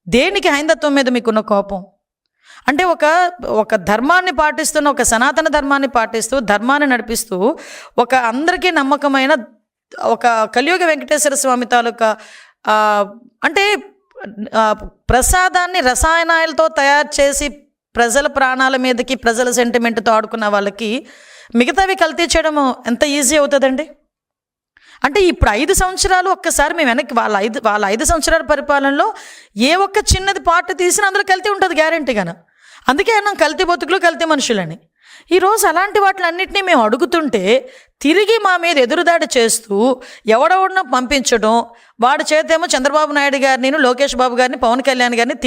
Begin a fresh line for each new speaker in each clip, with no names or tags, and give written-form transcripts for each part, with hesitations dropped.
దేనికి హైందత్వం మీద మీకున్న కోపం? అంటే ఒక ధర్మాన్ని పాటిస్తున్న, ఒక సనాతన ధర్మాన్ని పాటిస్తూ, ధర్మాన్ని నడిపిస్తూ, ఒక అందరికీ నమ్మకమైన ఒక కలియుగ వెంకటేశ్వర స్వామి తాలూకా అంటే ప్రసాదాన్ని రసాయనాలతో తయారు చేసి ప్రజల ప్రాణాల మీదకి, ప్రజల సెంటిమెంట్తో ఆడుకున్న వాళ్ళకి మిగతావి కల్తీ చేయడం ఎంత ఈజీ అవుతుందండి? అంటే ఇప్పుడు 5 సంవత్సరాలు ఒక్కసారి మేము వెనక్కి వాళ్ళ 5 సంవత్సరాల పరిపాలనలో ఏ ఒక్క చిన్నది పార్ట్ తీసినా అందులో కల్తీ ఉంటుంది గ్యారెంటీగాను. అందుకే అన్నాం కల్తీ బతుకులు, కల్తీ మనుషులని. ఈరోజు అలాంటి వాటిలన్నింటినీ మేము అడుగుతుంటే తిరిగి మా మీద ఎదురుదాడి చేస్తూ ఎవడెవడనో పంపించడం, వాడి చేతేమో చంద్రబాబు నాయుడు గారిని, లోకేష్ బాబు గారిని, పవన్ కళ్యాణ్ గారిని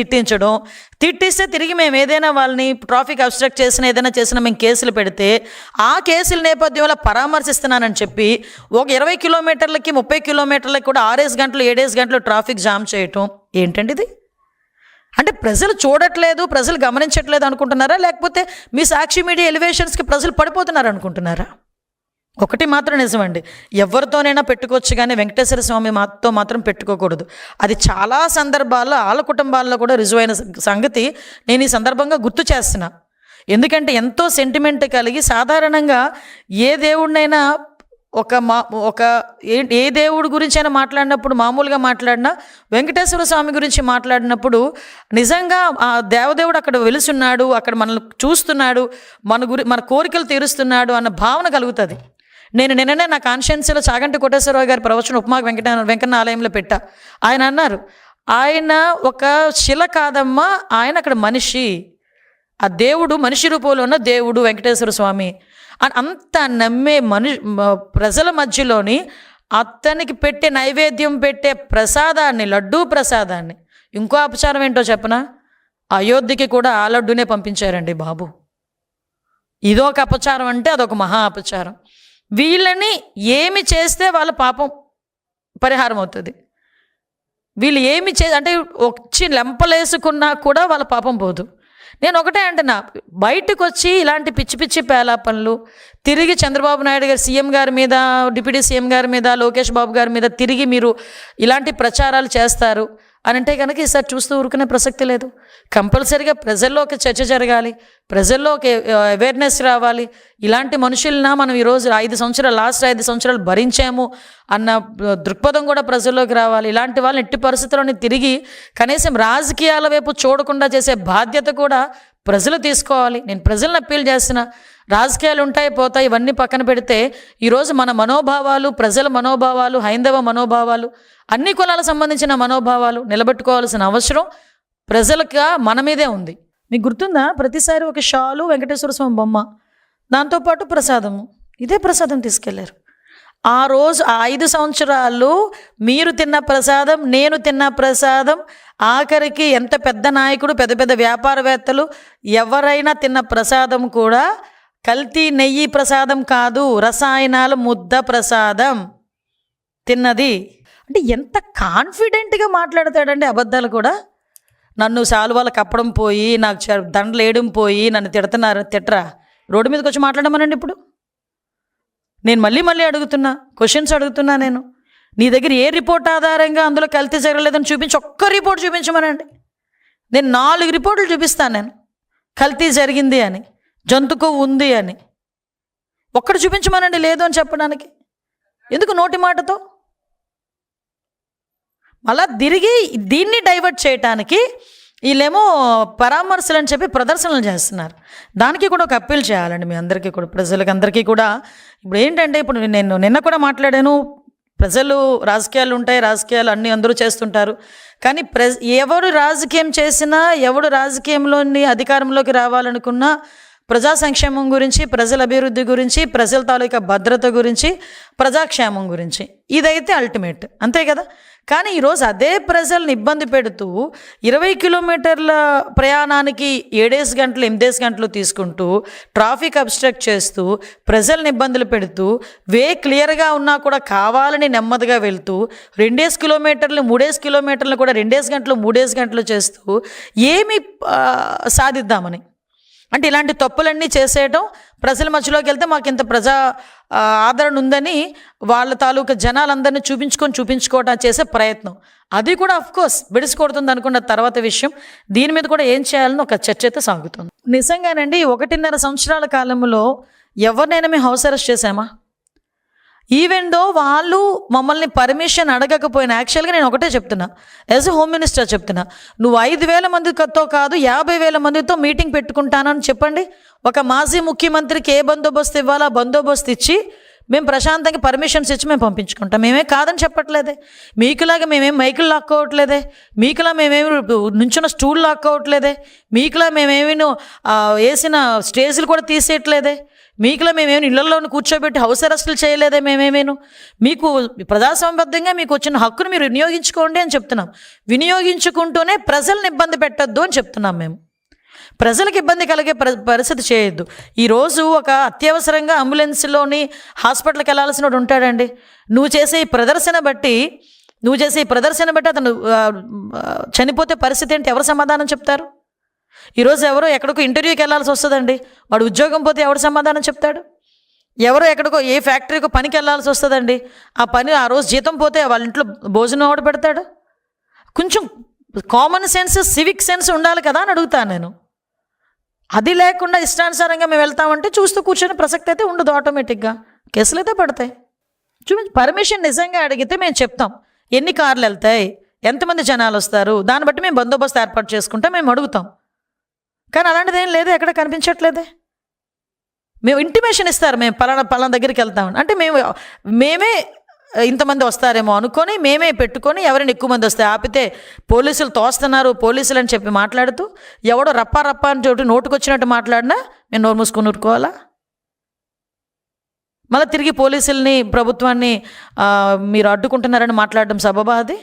తిట్టిస్తే తిరిగి మేము ఏదైనా వాళ్ళని ట్రాఫిక్ అబ్స్ట్రక్ట్ ఏదైనా చేసినా మేము కేసులు పెడితే ఆ కేసుల నేపథ్యంలో పరామర్శిస్తున్నానని చెప్పి ఒక 20 కిలోమీటర్లకి 30 కిలోమీటర్లకి కూడా 6 గంటలు 7 గంటలు ట్రాఫిక్ జామ్ చేయటం ఏంటండి ఇది? అంటే ప్రజలు చూడట్లేదు, ప్రజలు గమనించట్లేదు అనుకుంటున్నారా? లేకపోతే మీ సాక్షి మీడియా ఎలివేషన్స్కి ప్రజలు పడిపోతున్నారు అనుకుంటున్నారా? ఒకటి మాత్రం నిజమండి, ఎవరితోనైనా పెట్టుకోవచ్చు కానీ వెంకటేశ్వర స్వామి మాత్రం పెట్టుకోకూడదు. అది చాలా సందర్భాల్లో వాళ్ళ కుటుంబాల్లో కూడా రుజువైన సంగతి నేను ఈ సందర్భంగా గుర్తు చేస్తున్నా. ఎందుకంటే ఎంతో సెంటిమెంట్ కలిగి సాధారణంగా ఏ దేవుడినైనా ఏ దేవుడి గురించి అయినా మాట్లాడినప్పుడు, మామూలుగా మాట్లాడినా వెంకటేశ్వర స్వామి గురించి మాట్లాడినప్పుడు నిజంగా ఆ దేవదేవుడు అక్కడ వెలుసున్నాడు, అక్కడ మనల్ని చూస్తున్నాడు, మన కోరికలు తీరుస్తున్నాడు అన్న భావన కలుగుతుంది. నేను నిన్ననే నా కాన్షియన్స్లో చాగంటి కోటేశ్వరరావు గారి ప్రవచన ఉపమాక వెంకన్న ఆలయంలో పెట్టా. ఆయన అన్నారు, ఆయన ఒక శిల కాదమ్మా, ఆయన అక్కడ మనిషి, ఆ దేవుడు మనిషి రూపంలో ఉన్న దేవుడు వెంకటేశ్వర స్వామి అని అంత నమ్మే ప్రజల మధ్యలోని అతనికి పెట్టే నైవేద్యం పెట్టే ప్రసాదాన్ని, లడ్డూ ప్రసాదాన్ని, ఇంకో అపచారం ఏంటో చెప్పనా, అయోధ్యకి కూడా ఆ లడ్డూనే పంపించారండి బాబు. ఇదొక అపచారం అంటే అదొక మహా అపచారం. వీళ్ళని ఏమి చేస్తే వాళ్ళ పాపం పరిహారం అవుతుంది? వీళ్ళు ఏమి అంటే వచ్చి లెంపలేసుకున్నా కూడా వాళ్ళ పాపం పోదు. నేను ఒకటే అంటున్నా, బయటకు వచ్చి ఇలాంటి పిచ్చి పిచ్చి పేలాపనలు తిరిగి చంద్రబాబు నాయుడు గారు సీఎం గారి మీద, డిప్యూటీ సీఎం గారి మీద, లోకేష్ బాబు గారి మీద తిరిగి మీరు ఇలాంటి ప్రచారాలు చేస్తారు అని అంటే కనుక ఈసారి చూస్తూ ఊరుకునే ప్రసక్తి లేదు. కంపల్సరీగా ప్రజల్లో ఒక చర్చ జరగాలి, ప్రజల్లో ఒక అవేర్నెస్ రావాలి. ఇలాంటి మనుషులన మనం ఈరోజు లాస్ట్ 5 సంవత్సరాలు భరించాము అన్న దృక్పథం కూడా ప్రజల్లోకి రావాలి. ఇలాంటి వాళ్ళని ఎట్టి పరిస్థితుల్లోని తిరిగి కనీసం రాజకీయాల వైపు చూడకుండా చేసే బాధ్యత కూడా ప్రజలు తీసుకోవాలి. నేను ప్రజలను అప్పీల్ చేస్తున్నా, రాజకీయాలు ఉంటాయి పోతాయి, ఇవన్నీ పక్కన పెడితే ఈరోజు మన మనోభావాలు, ప్రజల మనోభావాలు, హైందవ మనోభావాలు, అన్ని కులాలకు సంబంధించిన మనోభావాలు నిలబెట్టుకోవాల్సిన అవసరం ప్రజలకు మన మీదే ఉంది. మీకు గుర్తుందా, ప్రతిసారి ఒక షాలు, వెంకటేశ్వర స్వామి బొమ్మ, దాంతోపాటు ప్రసాదము, ఇదే ప్రసాదం తీసుకెళ్లారు. ఆ రోజు 5 సంవత్సరాలు మీరు తిన్న ప్రసాదం, నేను తిన్న ప్రసాదం, ఆఖరికి ఎంత పెద్ద నాయకుడు, పెద్ద పెద్ద వ్యాపారవేత్తలు ఎవరైనా తిన్న ప్రసాదం కూడా కల్తీ నెయ్యి ప్రసాదం కాదు, రసాయనాల ముద్ద ప్రసాదం తిన్నది. అంటే ఎంత కాన్ఫిడెంట్గా మాట్లాడతాడండి. అబద్ధాలు కూడా, నన్ను శాలువాలు కప్పడం పోయి, నాకు దండలు వేయడం పోయి, నన్ను తిట్టరా, రోడ్డు మీదకి వచ్చి మాట్లాడమనండి. ఇప్పుడు నేను మళ్ళీ అడుగుతున్నా, క్వశ్చన్స్ అడుగుతున్నా. నేను నీ దగ్గర ఏ రిపోర్ట్ ఆధారంగా అందులో కల్తీ జరగలేదని చూపించి, ఒక్క రిపోర్ట్ చూపించమనండి. నేను 4 రిపోర్టులు చూపిస్తాను. నేను కల్తీ జరిగింది అని, జంతుకు ఉంది అని, ఒక్కటి చూపించమనండి. లేదు అని చెప్పడానికి ఎందుకు నోటి మాటతో? మళ్ళా తిరిగి దీన్ని డైవర్ట్ చేయటానికి వీళ్ళేమో పరామర్శలు అని చెప్పి ప్రదర్శనలు చేస్తున్నారు. దానికి కూడా ఒక అప్పీల్ చేయాలండి మీ అందరికీ కూడా, ప్రజలకు అందరికీ కూడా. ఇప్పుడు ఏంటంటే, ఇప్పుడు నేను నిన్న కూడా మాట్లాడాను, ప్రజలు రాజకీయాలు ఉంటాయి, రాజకీయాలు అన్నీ అందరూ చేస్తుంటారు. కానీ ఎవరు రాజకీయం చేసినా, ఎవడు రాజకీయంలోని అధికారంలోకి రావాలనుకున్నా ప్రజా సంక్షేమం గురించి, ప్రజల అభివృద్ధి గురించి, ప్రజల తాలూకా భద్రత గురించి, ప్రజాక్షేమం గురించి, ఇదైతే అల్టిమేట్, అంతే కదా. కానీ ఈరోజు అదే ప్రజల్ని ఇబ్బంది పెడుతూ 20 కిలోమీటర్ల ప్రయాణానికి 7 గంటలు 8 గంటలు తీసుకుంటూ ట్రాఫిక్ అబ్స్ట్రక్ట్ చేస్తూ ప్రజల్ని ఇబ్బందులు పెడుతూ, వే క్లియర్గా ఉన్నా కూడా కావాలని నెమ్మదిగా వెళ్తూ 2 కిలోమీటర్లు 3 కిలోమీటర్లు కూడా 2 గంటలు 3 గంటలు చేస్తూ ఏమి సాధిద్దామని. అంటే ఇలాంటి తప్పులన్నీ చేసేయటం, ప్రజల మధ్యలోకి వెళ్తే మాకు ఇంత ప్రజా ఆదరణ ఉందని వాళ్ళ తాలూకా జనాలందరినీ చూపించుకోవడం చేసే ప్రయత్నం. అది కూడా అఫ్కోర్స్ బెడిసికొడుతుంది అనుకున్న తర్వాత విషయం. దీని మీద కూడా ఏం చేయాలని ఒక చర్చ అయితే సాగుతుంది. నిజంగానండి 1.5 సంవత్సరాల కాలంలో ఎవరినైనా మేము హౌస్ అరెస్ట్ చేసామా? ఈవెన్ దో వాళ్ళు మమ్మల్ని పర్మిషన్ అడగకపోయినా, యాక్చువల్గా నేను ఒకటే చెప్తున్నా, యాజ్ ఎ హోమ్ మినిస్టర్ చెప్తున్నా, నువ్వు 5,000 మందితో కాదు 50,000 మందితో మీటింగ్ పెట్టుకుంటానని చెప్పండి. ఒక మాజీ ముఖ్యమంత్రికి ఏ బందోబస్తు ఇవ్వాలో ఆ బందోబస్తు ఇచ్చి మేము ప్రశాంతంగా పర్మిషన్స్ ఇచ్చి మేము పంపించుకుంటాం. మేమే కాదని చెప్పట్లేదే. మీకులాగా మేమేం మైకులు లాక్కోవట్లేదే, మీకులా మేమేమి నుంచున్న స్టూల్ లాక్కోవట్లేదే, మీకులా మేమేమి వేసిన స్టేజ్లు కూడా తీసేయట్లేదే, మీకులా మేమేమి ఇళ్లలోని కూర్చోబెట్టి హౌస్ అరెస్టులు చేయలేదే. మేమేమేను మీకు ప్రజాస్వామ్యబద్ధంగా మీకు వచ్చిన హక్కును మీరు వినియోగించుకోండి అని చెప్తున్నాం. వినియోగించుకుంటూనే ప్రజల్ని ఇబ్బంది పెట్టద్దు అని చెప్తున్నాం. మేము ప్రజలకు ఇబ్బంది కలిగే పరిస్థితి చేయొద్దు. ఈరోజు ఒక అత్యవసరంగా అంబులెన్స్లోని హాస్పిటల్కి వెళ్ళాల్సిన వాడు ఉంటాడండి. నువ్వు చేసే ఈ ప్రదర్శన బట్టి అతను చనిపోతే పరిస్థితి ఏంటి? ఎవరు సమాధానం చెప్తారు? ఈరోజు ఎవరో ఎక్కడికో ఇంటర్వ్యూకి వెళ్ళాల్సి వస్తుందండి, వాడు ఉద్యోగం పోతే ఎవరు సమాధానం చెప్తాడు? ఎవరో ఎక్కడికో ఏ ఫ్యాక్టరీకో పనికి వెళ్ళాల్సి వస్తుందండి, ఆ రోజు జీతం పోతే వాళ్ళ ఇంట్లో భోజనం ఎవడు పెడతాడు? కొంచెం కామన్ సెన్స్, సివిక్ సెన్స్ ఉండాలి కదా అని అడుగుతాను నేను. అది లేకుండా ఇష్టానుసారంగా మేము వెళ్తామంటే చూస్తూ కూర్చొని ప్రసక్తి అయితే ఉండదు. ఆటోమేటిక్గా కేసులు అయితే పడతాయి. పర్మిషన్ నిజంగా అడిగితే మేము చెప్తాం ఎన్ని కార్లు వెళ్తాయి, ఎంతమంది జనాలు వస్తారు, దాన్ని బట్టి మేము బందోబస్తు ఏర్పాటు చేసుకుంటాం, మేము అడుగుతాం. కానీ అలాంటిది ఏం లేదు, ఎక్కడ కనిపించట్లేదే. మేము ఇంటిమేషన్ ఇస్తారు, మేము పలానా దగ్గరికి వెళ్తామని. అంటే మేమే ఇంతమంది వస్తారేమో అనుకొని మేమే పెట్టుకొని ఎవరైనా ఎక్కువ మంది వస్తే ఆపితే పోలీసులు తోస్తున్నారు, పోలీసులు అని చెప్పి మాట్లాడుతూ ఎవడో రప్పా అని చోటు నోటుకొచ్చినట్టు మాట్లాడినా మేము నోరు మూసుకొని ఊరుకోవాలా? మళ్ళీ తిరిగి పోలీసుల్ని ప్రభుత్వాన్ని మీరు అడ్డుకుంటున్నారని మాట్లాడడం సబబా అది?